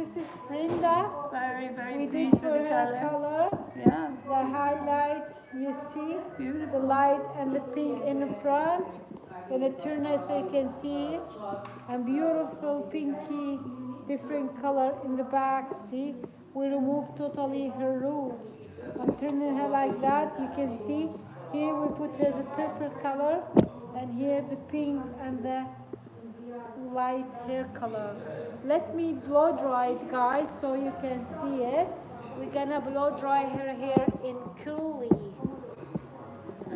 this is Brenda. Very, very We pleased did for with the her colour. color. Yeah. The highlight, you see, Beautiful. the light and the pink in the front. Gonna turn it so you can see it. And beautiful pinky, different color in the back. See, we removed totally her roots. I'm turning her like that. You can see here we put her the purple color, and here the pink and the light hair color. Let me blow dry it, guys, so you can see it. We're gonna blow dry her hair in curly.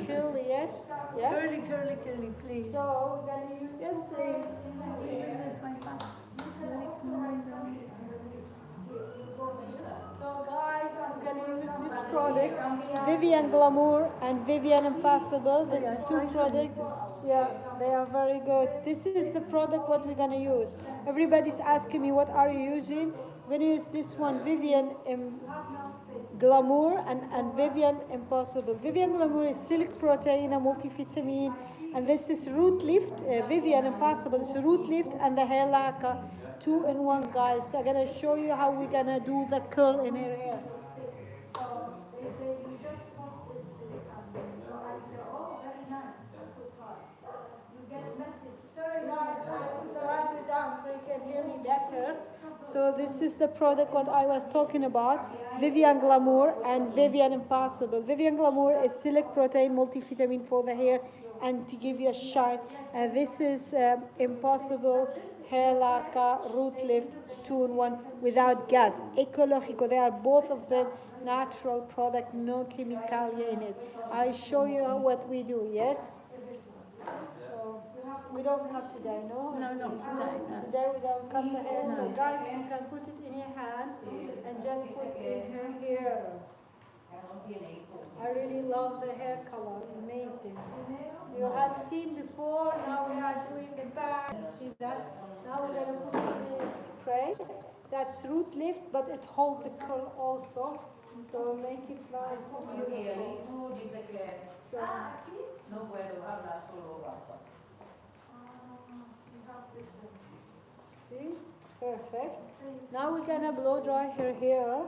Curly, yes? Yeah? Curly, curly, curly, please. So we're gonna use Yes, please. So guys, I'm gonna use this product, Vivian Glamour and Vivian Impossible. This is two products. Yeah, they are very good. This is the product what we're gonna use. Everybody's asking me what are you using. We're gonna use this one, Vivian Glamour and Vivian Impossible. Vivian Glamour is silk protein and multivitamin, and this is root lift. Vivian Impossible is root lift and the hair lacquer, 2-in-1, guys. So I'm gonna show you how we're gonna do the curl in her hair. So they say we just post this company. So I said, oh, very nice. You get a message. Sorry guys, I put the radio down so you can hear me better. So this is the product what I was talking about, Vivian Glamour and Vivian Impossible. Vivian Glamour is silk protein multivitamin for the hair and to give you a shine. And this is Impossible hair lacquer root lift 2-in-1 without gas. Ecologico, they are both of them natural product, no chemicalia in it. I show you what we do, yes? So we don't cut today, no? No, not today. No. Today we don't cut the hair. So guys, you can put it in your hand and just put in her hair. I really love the hair color, amazing. You had seen before, now we are doing the back. See that? Now we're gonna put in this spray. That's root lift, but it holds the curl also. So make it nice and beautiful. So, see? Perfect. Now we're gonna blow dry her hair.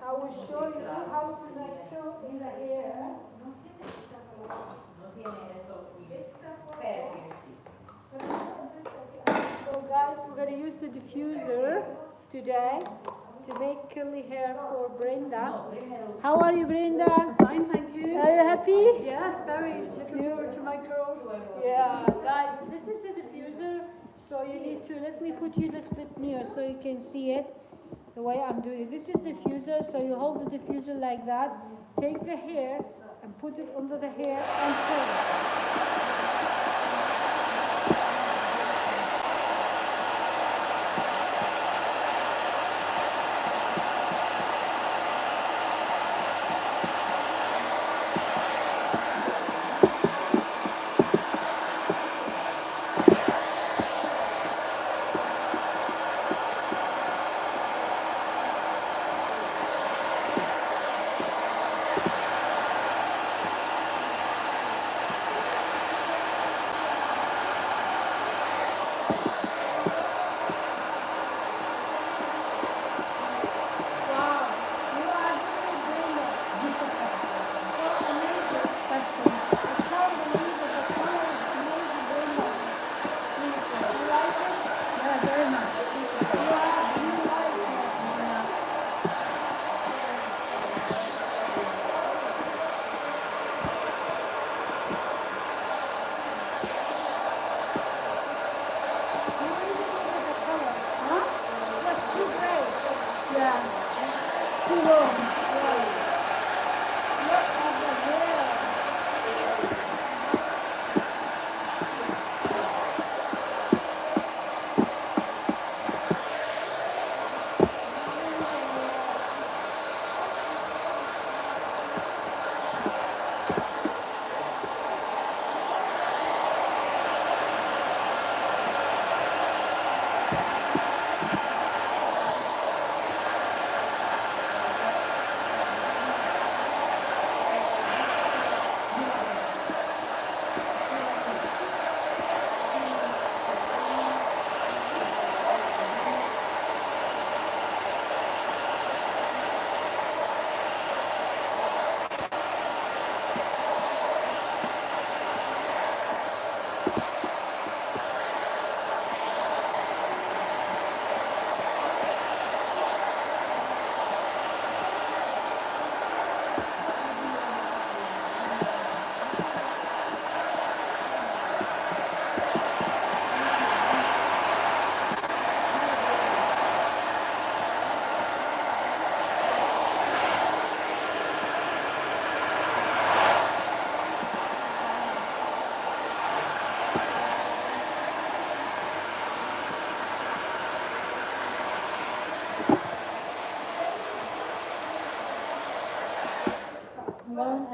I will show you how to make curl in the hair. So guys, we're gonna use the diffuser today to make curly hair for Brenda. How are you, Brenda? Fine, thank you. Are you happy? Yeah, very. Looking forward to my curls. Yeah, guys, this is the diffuser. So you need to, let me put you a little bit near so you can see it the way I'm doing it. This is diffuser, so you hold the diffuser like that, take the hair and put it under the hair and curl.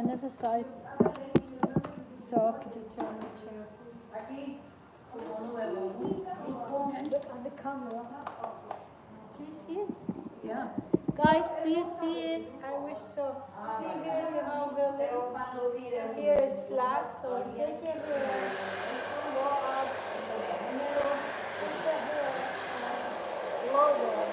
another side. So could you turn the chair? Look on the camera. Do you see it? Yeah. Guys, do you see it? I wish so. See here you have the little, here is flat, so take your hair, go up, and then put the hair lower.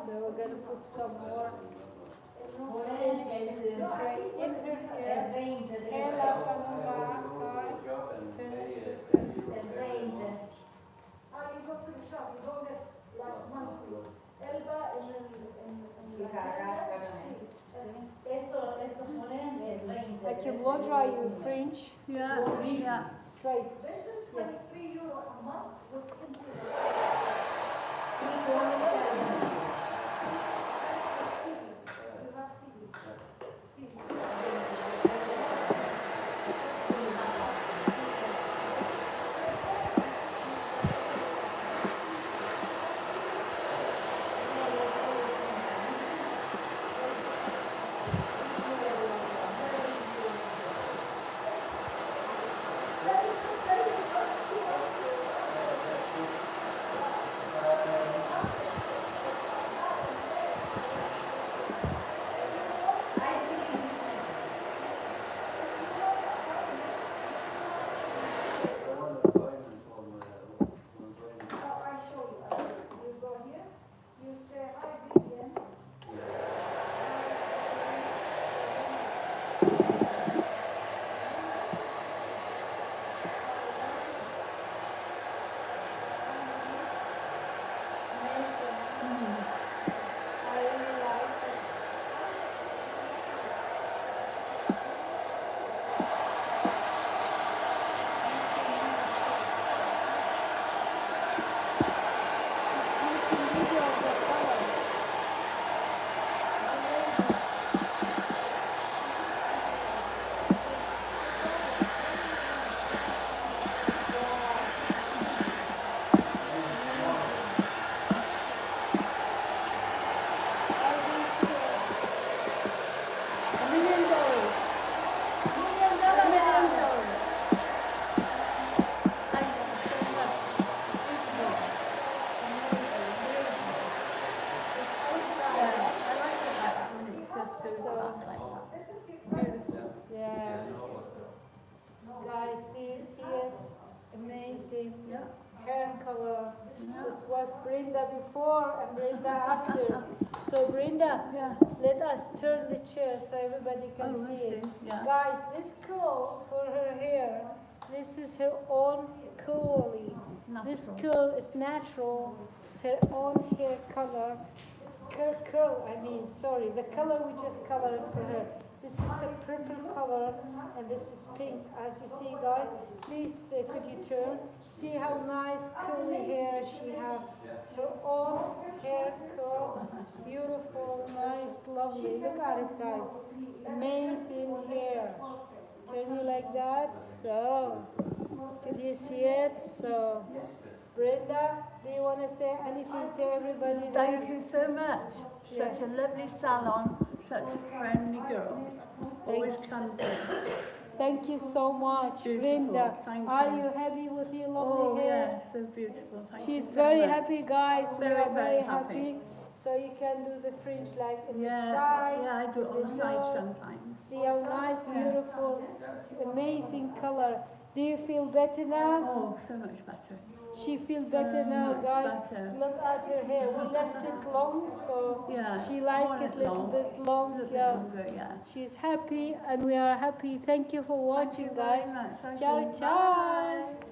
So we're going to put some more finishes spray in her hair. Hair like on the last guy. Turn it. You go to the shop, you go get like monthly. Elba I can blow dry you fringe. Yeah. Yeah. Straight. This is Yes. €23 a month with internet. This was Brenda before and Brenda after. So Brenda, let us turn the chair so everybody can see it. Yeah. Guys, this curl for her hair, this is her own curly. This curl is natural. It's her own hair color. curl, I mean, sorry, the color we just colored for her. This is a purple color and this is pink. As you see, guys, please could you turn? See how nice curly hair she have. Her own hair curl, beautiful, nice, lovely. Look at it, guys. Amazing hair. Turn you like that. So, could you see it? So, Brenda, do you want to say anything to everybody there? Thank you so much. Such a lovely salon, such friendly girls. Always come to. Thank you so much, Beautiful. Brenda. Thank Are you. you happy with your lovely hair? Yeah, so beautiful. Thank She's you so very much. happy, guys. We Very, are very very happy. happy. So you can do the fringe like in the Yeah, side. yeah, I do it on the side low. sometimes. See how nice, beautiful, it's amazing color. Do you feel better now? Oh, so much better. She feels So better now, much guys. better. Look at her hair. We left it long, so Yeah, she liked want it it a little long. bit long. A little bit Yeah. longer, yeah. She's happy, and we are happy. Thank you for watching, Thank you very guys. much. Thank Ciao, you. ciao. Bye.